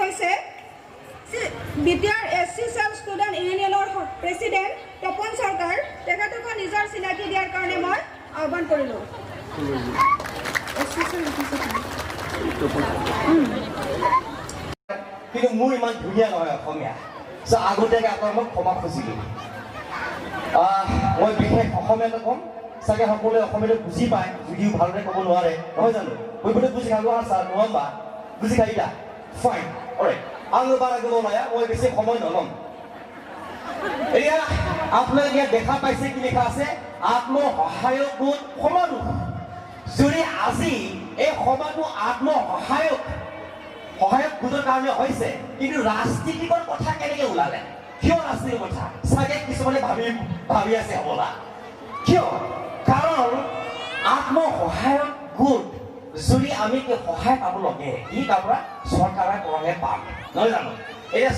হৈছে BTR SC চাব student ইউনিয়নৰ প্ৰেচিডেণ্ট তপন চৰকাৰ, তেখেতকো নিজৰ চিনাকি দিয়াৰ কাৰণে মই আহ্বান কৰিলোঁ। কিন্তু মোৰ ইমান ধুনীয়া নহয় অসমীয়া, আগতীয়াকৈ আপোনাক মই ক্ষমা খুজিলোঁ। মই বিশেষ অসমীয়াটো ক'ম, চাগে সকলোৱে অসমীয়াটো বুজি পায়, যদিও ভালদৰে ক'ব নোৱাৰে, নহয় জানো? বইবোৰে বুজি খাব ছাৰ নহ'বা বুজি খাইলা ফাইন অৰে আঙো বাৰা গ'ব নায়া, মই বেছি সময় নল'ম। এয়া আপোনালোকে ইয়াত দেখা পাইছে কি লিখা আছে, আত্মসহায়ক গোট সমাৰোহ। যদি আজি এই সভাটো আত্মসহায়ক গোটৰ কাৰণে হৈছে, কিন্তু ৰাজনীতিকৰ কথা কেনেকৈ ওলালে? কিয় ৰাজনীতিৰ কথা? চাগে কিছুমানে ভাবি আছে হ'বলা। কিয়? কাৰণ আত্মসহায়ক গোট যদি আমি সহায় পাব লাগে, ই তাৰ পৰা চৰকাৰে পৰাহে পাম, নহয় জানো? এতিয়া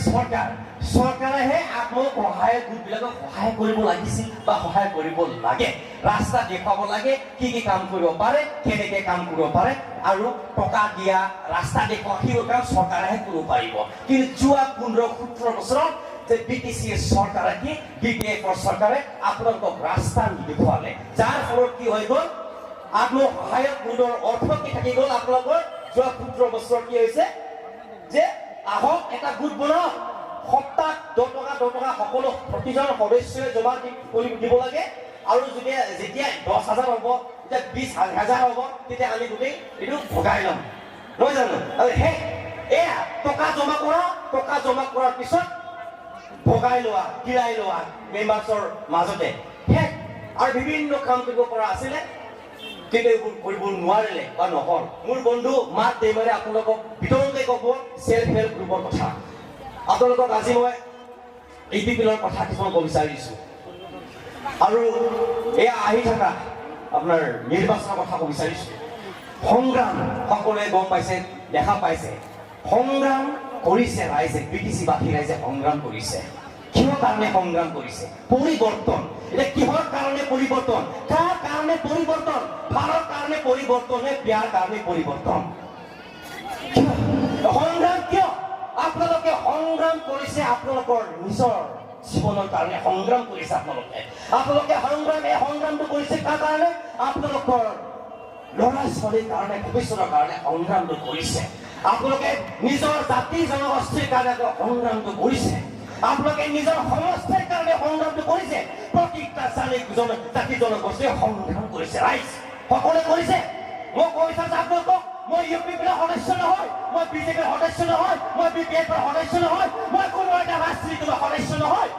চৰকাৰেহে আত্মসহায়ক গোটবিলাকক সহায় কৰিব লাগিছিল বা সহায় কৰিব লাগে, ৰাস্তা দেখুৱাব লাগে, কি কাম কৰিব পাৰে, কেনেকে কাম কৰিব পাৰে, আৰু টকা দিয়া, ৰাস্তা দেখুওৱা, সেইবোৰ কাম চৰকাৰেহে কৰিব পাৰিব। কিন্তু যোৱা 15-17 বছৰত যে BTCৰ চৰকাৰে কি BPFৰ চৰকাৰে আপোনালোকক ৰাস্তা দেখুৱালে, যাৰ ফলত কি হৈ গ'ল, আত্মসহায়ক গোটৰ অৰ্থ কি থাকি গ'ল আপোনালোকৰ? যোৱা 17 বছৰ কি হৈছে যে আহক এটা গোট বনাওক, সপ্তাহ 10 টকা সকলো প্ৰতিজন সদস্যই জমা দিব লাগে, আৰু যেতিয়া 10,000 হ'ব, যেতিয়া 20,000 হ'ব, তেতিয়া আমি গোটেই এইটো ভগাই ল'ম, নহয় জানো? আৰু এয়া টকা জমা কৰাৰ পিছত ভগাই লোৱা, কিৰাই লোৱা মেম্বাৰ্ছৰ মাজতে আৰু বিভিন্ন কাম কৰিব পৰা আছিলে, কিন্তু এইবোৰ কৰিব নোৱাৰিলে বা নহ'ল। মোৰ বন্ধু মাত দেৱাৰে আপোনালোকক বিতংকৈ ক'ব চেল্ফ হেল্প গ্ৰুপৰ কথা। আপোনালোকক আজি মই APPLৰ কথা কিছুমান ক'ব বিচাৰিছোঁ, আৰু এয়া আহি থকা আপোনাৰ নিৰ্বাচনৰ কথা ক'ব বিচাৰিছোঁ। সংগ্ৰাম সকলোৱে গম পাইছে, দেখা পাইছে, সংগ্ৰাম কৰিছে ৰাইজে, BTC-বাসী ৰাইজে সংগ্ৰাম কৰিছে। কিহৰ কাৰণে সংগ্ৰাম কৰিছে? পৰিৱৰ্তন। এতিয়া কিহৰ কাৰণে পৰিৱৰ্তন? কাৰ কাৰণে পৰিৱৰ্তন? ভালৰ কাৰণে পৰিৱৰ্তন নে বিয়াৰ কাৰণে পৰিৱৰ্তন? সংগ্ৰাম কিয়? আপোনালোকে সংগ্ৰাম কৰিছে, আপোনালোকৰ নিজৰ জীৱনৰ কাৰণে সংগ্ৰাম কৰিছে। আপোনালোকে সংগ্ৰামটো কৰিছে কাৰ কাৰণে? আপোনালোকৰ ল'ৰা ছোৱালীৰ কাৰণে, ভৱিষ্যতৰ কাৰণে সংগ্ৰামটো কৰিছে। আপোনালোকে নিজৰ জাতি জনগোষ্ঠীৰ কাৰণে সংগ্ৰামটো কৰিছে। আপোনালোকে নিজৰ সমষ্টিৰ কাৰণে সংগ্ৰামটো কৰিছে। প্ৰতিটা জাতি জনগোষ্ঠীয়ে সংগ্ৰাম কৰিছে, ৰাইজ সকলোৱে কৰিছে। মই কৈ চাইছো আপোনালোকক, মই UPPৰ সদস্য নহয়, মই BJPৰ সদস্য নহয়, মই BPFৰ সদস্য নহয়, মই কোনো এটা ৰাজনীতিৰ সদস্য নহয়।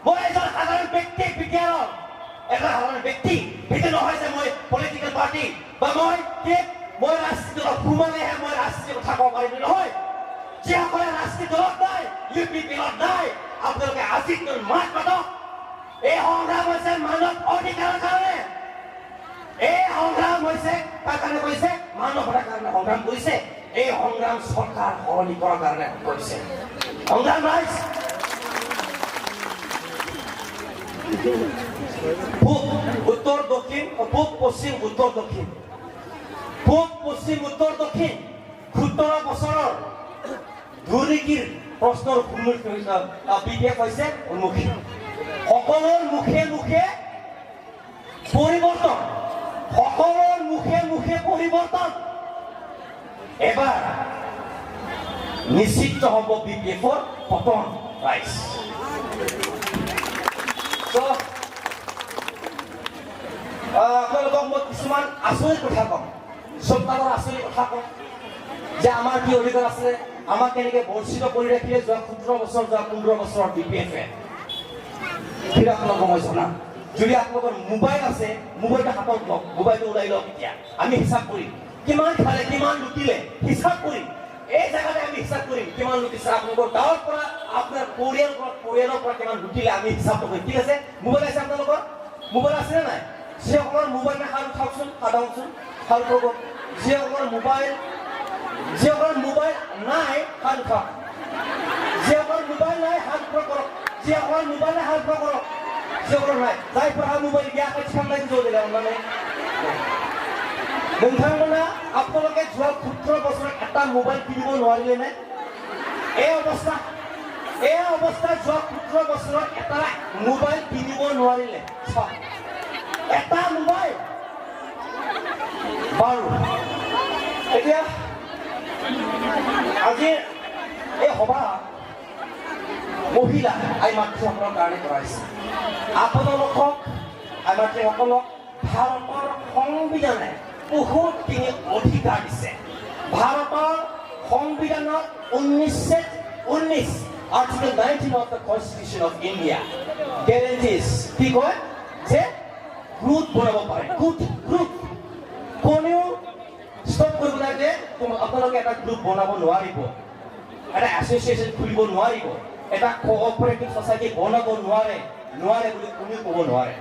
মই এজন সাধাৰণ ব্যক্তি, বিজ্ঞানৰ এটা সাধাৰণ ব্যক্তি। সেইটো নহয় যে মই পলিটিকেল পাৰ্টি বা মই ৰাজনীতি দলত সোমালেহে মই ৰাজনীতিৰ কথা ক'ব পাৰিম, নহয়। যিসকলে ৰাজনীতি দলত নাই, UPPত নাই, আপোনালোকে আজি মাত মাতক। এই সংগ্ৰাম হৈছে মানৱ অধিকাৰৰ কাৰণে। এই সংগ্ৰাম হৈছে কাৰ কাৰণে কৰিছে? মানৱতাৰ কাৰণে সংগ্ৰাম কৰিছে। এই সংগ্ৰাম চৰকাৰ সলনি কৰাৰ কাৰণে কৰিছে সংগ্ৰাম। ৰাইজ পূব উত্তৰ দক্ষিণ, পূব পশ্চিম উত্তৰ দক্ষিণ, পূব পশ্চিম উত্তৰ দক্ষিণ 17 বছৰৰ দুৰ্নীতিৰ প্ৰশ্নৰ BPF হৈছে উন্মুখী। সকলোৰ মুখে মুখে পৰিৱৰ্তন, সকলোৰ মুখে মুখে পৰিৱৰ্তন। এবাৰ নিশ্চিত হ'ব BPFৰ পতন। ৰাইজ আপোনালোকক মই কিছুমান আচৰিত কথা ক'ম, চৰকাৰৰ আচৰিত কথা ক'ম, যে আমাৰ কি অধিকাৰ আছে, আমাক কেনেকৈ বঞ্চিত কৰি ৰাখিলে যোৱা 17 বছৰ, যোৱা 15 বছৰৰ BPF-এ। কিন্তু আপোনালোকক মই জনাম, যদি আপোনালোকৰ মোবাইল আছে, মোবাইলটো হাতত লওক, মোবাইলটো ওলাই লওক। এতিয়া আমি হিচাপ কৰিম কিমান খালে, কিমান লুটিলে, হিচাপ কৰিম। এই জেগাতে আমি হিচাপ কৰিম কিমান লুটিছে। আপোনালোকৰ গাঁৱৰ পৰা, আপোনাৰ পৰিয়ালৰ পৰা কিমান লুটিলে আমি হিচাপটো কৰিম, ঠিক আছে? মোবাইল আছে আপোনালোকৰ? মোবাইল আছেনে নাই? যিসকলৰ মোবাইল নাই হাত উঠাওকচোন, হাত উঠাব। যিসকলৰ মোবাইল নাই হাত উঠাওক। যিসকলৰ মোবাইল নাই হাত উঠা কৰক। যিসকলৰ মোবাইল নাই হাত উঠা কৰক। যিসকলৰ নাই, जायफोरहा मोबाइल गैया थिखांनायखौ ज' दिला अननानै। नोंथांमोना আপোনালোকে যোৱা 17 বছৰত এটা মোবাইল কিনিব নোৱাৰিলে নে? এই অৱস্থা যোৱা 17 বছৰত এটা মোবাইল কিনিব নোৱাৰিলে এটা মোবাইল বাৰু এতিয়া আজি এই সভা মহিলা আই মাতৃসকলৰ কাৰণে কৰাইছে আপোনালোকক আই মাতৃসকলক ভাৰতৰ সংবিধানে বহুতখিনি অধিকাৰ দিছে ভাৰতৰ সংবিধানৰ 19 Article 19 of the Constitution of India guarantees কি কয় যে গ্ৰুপ বনাব পাৰে গ্ৰুপ কোনেও ষ্টপ কৰিব লাগে আপোনালোকে এটা গ্ৰুপ বনাব নোৱাৰিব এটা এছ'চিয়েশ্যন খুলিব নোৱাৰিব এটা কোঅপাৰেটিভ ছ'চাইটি বনাব নোৱাৰে বুলি কোনেও ক'ব নোৱাৰে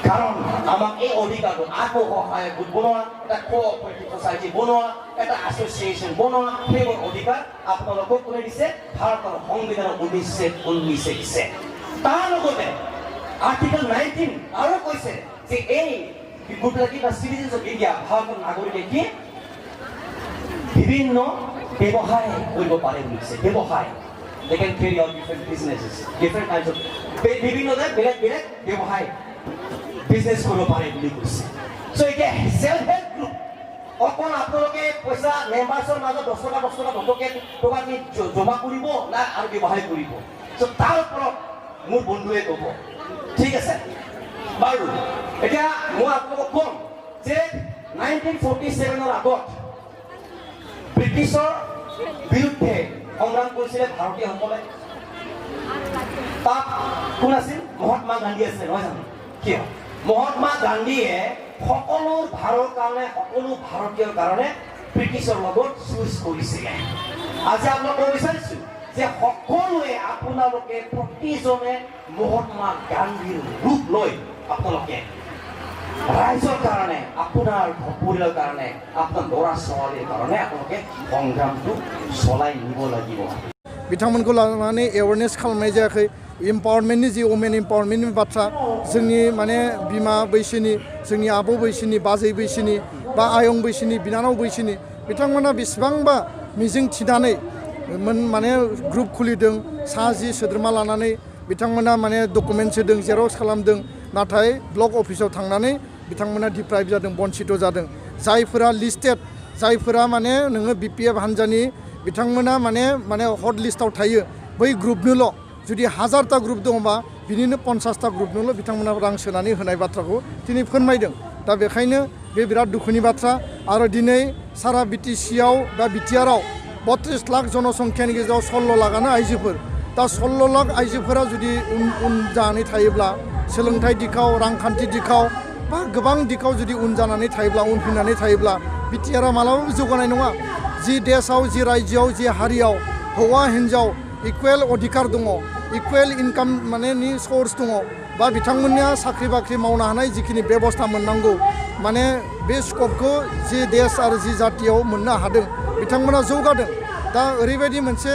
কাৰণ আমাক এই অধিকাৰটো আত্মসহায়ক গোট বনোৱা এটা কোঅপাৰেটিভ ছ'চাইটি বনোৱা এটা এছ'চিয়েশ্যন বনোৱা সেইবোৰ অধিকাৰ আপোনালোকক কোনে দিছে ভাৰতৰ সংবিধানৰ 19 দিছে তাৰ লগতে আৰ্টিকল 19 আৰু কৈছে যে এই গোটবিলাকে বা চিটিজেন্স অফ ইণ্ডিয়া ভাৰতৰ নাগৰিকে কি বিভিন্ন ব্যৱসায় কৰিব পাৰে বুলি কৈছে ব্যৱসায় they can carry out different businesses different kinds of বিভিন্ন বেলেগ ব্যৱসায় বিজনেছ কৰিব পাৰে বুলি কৈছে চ' এতিয়া চেল্ফ হেল্প গ্ৰুপ অকল আপোনালোকে পইচা মেম্বাৰ্ছৰ মাজত 10 টকা জমা কৰিব না আৰু ব্যৱসায় কৰিব চ' তাৰ ওপৰত মোৰ বন্ধুৱে ক'ব ঠিক আছে বাৰু এতিয়া মই আপোনালোকক ক'ম যে 1947 আগত ব্ৰিটিছৰ বিৰুদ্ধে সংগ্ৰাম কৰিছিলে ভাৰতীয়সকলে তাত কোন আছিল মহাত্মা গান্ধী আছিল নহয় জানো কিয় মহাত্মা গান্ধীয়ে সকলো ভাৰতীয়ৰ কাৰণে ব্ৰিটিছৰ লগত যুঁজ কৰিছিলে আজি আপোনালোকক বিচাৰিছোঁ যে সকলোৱে আপোনালোকে প্ৰতিজনে মহাত্মা গান্ধীৰ ৰূপ লৈ আপোনালোকে ৰাইজৰ কাৰণে আপোনাৰ পৰিয়ালৰ কাৰণে আপোনাৰ ল'ৰা ছোৱালীৰ কাৰণে আপোনালোকে সংগ্ৰামটো চলাই নিব লাগিব बिथांमोनखौ लानानै एवारनेस खालामनाय जायाखै इम्पावारमेन्टनि जि वमेन इम्पावारमेन्टनि बाथ्रा जोंनि माने बिमा बैसोनि जोंनि आबौ बैसोनि बाजै बैसोनि बा आयं बैसोनि बिनानाव बैसोनि बिथांमोना बेसेबांबा मिजिं थिनानै माने ग्रुप खुलिदों सा 10 सोद्रोमा लानानै बिथांमोना माने डकुमेन्ट्स होदों जेरक्स खालामदों नाथाय ब्लक अफिसाव थांनानै बिथांमोना डिप्राइभ जादों बन्चित जादों जायफोरा लिस्टेड जायफोरा माने नोङो बिपिएफ हान्जानि बिथांमोना माने हट लिस्टआव थायो बै ग्रुपनोल' जुदि 1000टा ग्रुप दङबा बिनिनो 50टा ग्रुपनोल' बिथांमोना रां सोनानै होनाय बाथ्राखौ दिनै फोरमायदों दा बेखायनो बे बिराद दुखुनि बाथ्रा आरो दिनै सारा बिटिसिआव बा बिटिआरआव 32 लाख जनसंख्यानि गेजेराव 16 लाखआनो आइजोफोर दा 16 लाख आइजोफोरा जुदि उन जानानै थायोब्ला सोलोंथाइ दिखाव रांखान्थि दिखाव बा गोबां दिखाव जुदि उन जानानै थायोब्ला उनफिननानै थायोब्ला बिटिआरआ मालाबाबो जौगानाय नङा जि देशआव जि रायजोआव जि हारियाव हौवा हिन्जाव इकुवेल अधिकार दङ इकुवेल इनकाम माने नि सोर्स दङ बा बिथांमोननिया साख्रि बाख्रि मावनो हानाय जिखिनि बेबस्था मोननांगौ माने बे स्कपखौ जि देश आरो जि जातियाव मोननो हादों बिथांमोना जौगादों दा ओरैबायदि मोनसे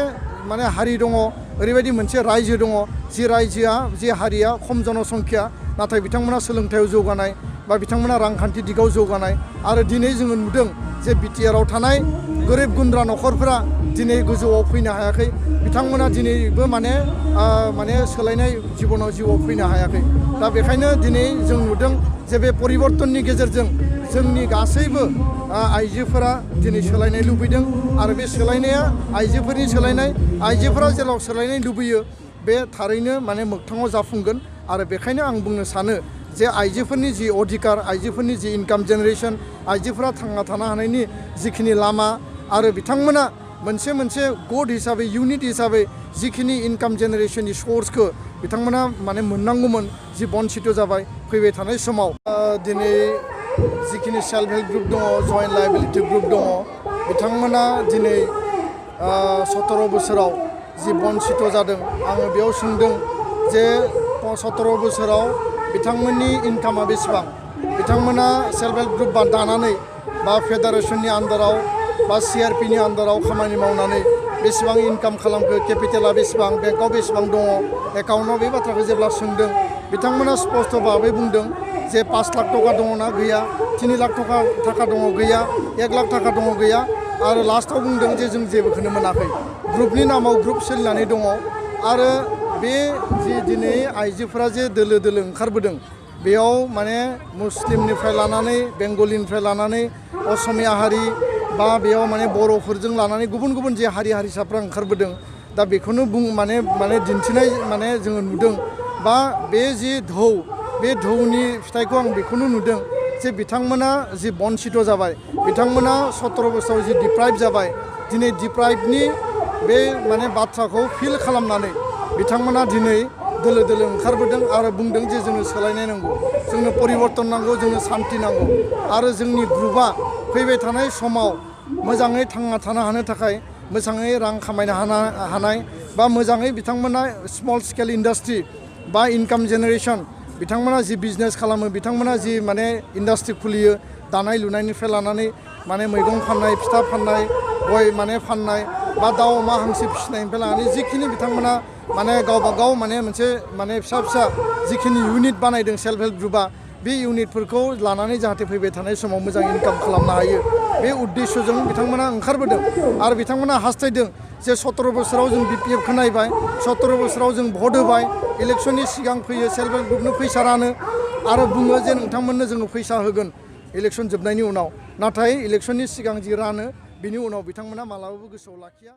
माने हारि दङ ओरैबायदि मोनसे रायजो दङ जि रायजोआ जि हारिया खम जनसंख्या नाथाय बिथांमोना सोलोंथायाव जौगानाय बा बिथांमोना रांखान्थि दिगाव जौगानाय आरो दिनै जोङो नुदों जे बिटिआरआव थानाय गोरिब गुन्द्रा नखरफोरा दिनै गोजौआव फैनो हायाखै बिथांमोना दिनैबो माने सोलायनाय जिउआव फैनो हायाखै दा बेखायनो दिनै जों नुदों जे बे परिबर्तननि गेजेरजों जोंनि गासैबो आइजोफोरा दिनै सोलायनाय लुबैदों आरो बे सोलायनाया आइजोफोरनि सोलायनाय आइजोफोरा जेराव सोलायनाय लुबैयो बे थारैनो माने मोगथाङाव जाफुंगोन आरो बेखायनो आं बुंनो सानो जे आइजोफोरनि जि अधिकार आइजोफोरनि जि इनकाम जेनेरेशन आइजोफोरा थांना थानो हानायनि जिखिनि लामा आरो बिथांमोना मोनसे गड हिसाबै इउनिट हिसाबै जिखिनि इनकाम जेनेरेशननि सोर्सखौ बिथांमोना माने मोननांगौमोन जि बन्चित जाबाय फैबाय थानाय समाव दिनै जिखिनि सेल्फ हेल्प ग्रुप दङ जइन्ट लायबिलिटि ग्रुप दङ बिथांमोना दिनै 17 बोसोराव जि बन्चित जादों आङो बेयाव सोंदों जे 17 बोसोराव बिथांमोननि इनकामा बेसेबां बिथांमोना सेल्फ हेल्प ग्रुप दानानै बा फेडारेशननि आन्दाराव बा सिआरपिनि आन्दाराव खामानि मावनानै बेसेबां इनकाम खालामखो केपिटेला बेसेबां बेंकआव बेसेबां दङ एकाउन्टआव बे बाथ्राखौ जेब्ला सोंदों बिथांमोना स्पष्ट भाबै बुंदों जे 5 लाख थाखा दङ ना गैया 3 लाख थाखा दङ गैया 1 लाख थाखा दङ गैया आरो लास्टआव बुंदों जे जों जेबोखौनो मोनाखै ग्रुपनि नामाव ग्रुप सोलिनानै दङ आरो बे जि दिनै आइजोफोरा जे दोलो दोलो ओंखारबोदों बेयाव माने मुस्लिमनिफ्राय लानानै बेंगलिनिफ्राय लानानै असमिया हारि बा बेयाव माने बर'फोरजों लानानै गुबुन गुबुन जे हारि हारिसाफ्रा ओंखारबोदों दा बेखौनो माने दिन्थिनाय माने जोङो नुदों बा बे जि धौ बे धौनि फिथाइखौ आं बेखौनो नुदों जे बिथांमोना जि बन्सित जाबाय बिथांमोना 17 बोसोराव जि डिप्राइभ जाबाय दिनै डिप्राइभनि बे माने बाथ्राखौ फिल खालामनानै बिथांमोना दिनै दोलो दोलो ओंखारबोदों आरो बुंदों जे जोंनो सोलायनाय नांगौ जोंनो परिबर्तन नांगौ जोंनो सान्थि नांगौ आरो जोंनि ग्रुपआ फैबाय थानाय समाव मोजाङै थांना थानो हानो थाखाय मोजाङै रां खामायनो हानाय बा मोजाङै बिथांमोना स्मल स्केल इन्डास्ट्रि बा इनकाम जेनेरेसन बिथांमोना जि बिजनेस खालामो बिथांमोना जि माने इन्डास्ट्रि खुलियो दानाय लुनायनिफ्राय लानानै माने मैगं फाननाय फिथा फाननाय गय माने फाननाय बा दाउ अमा हांसो फिसिनायनिफ्राय लानानै जिखिनि बिथांमोना माने गावबा गाव माने मोनसे माने फिसा जिखिनि इउनिट बानायदों सेल्फ हेल्प ग्रुपआ बे इउनिटफोरखौ लानानै जाहाथे फैबाय थानाय समाव मोजां इनकाम खालामनो हायो बे उद्देश्यजों बिथांमोना ओंखारबोदों आरो बिथांमोना हास्थायदों जे 17 बोसोराव जों BPF खौ नायबाय 17 बोसोराव जों भट होबाय इलेक्सननि सिगां फैयो सेल्फ हेल्प ग्रुपनो फैसा रानो आरो बुङो जे नोंथांमोननो जोङो फैसा होगोन इलेक्सन जोबनायनि उनाव नाथाय इलेक्सननि सिगां जि रानो बिनि उनाव बिथांमोना मालाबाबो गोसोआव लाखिया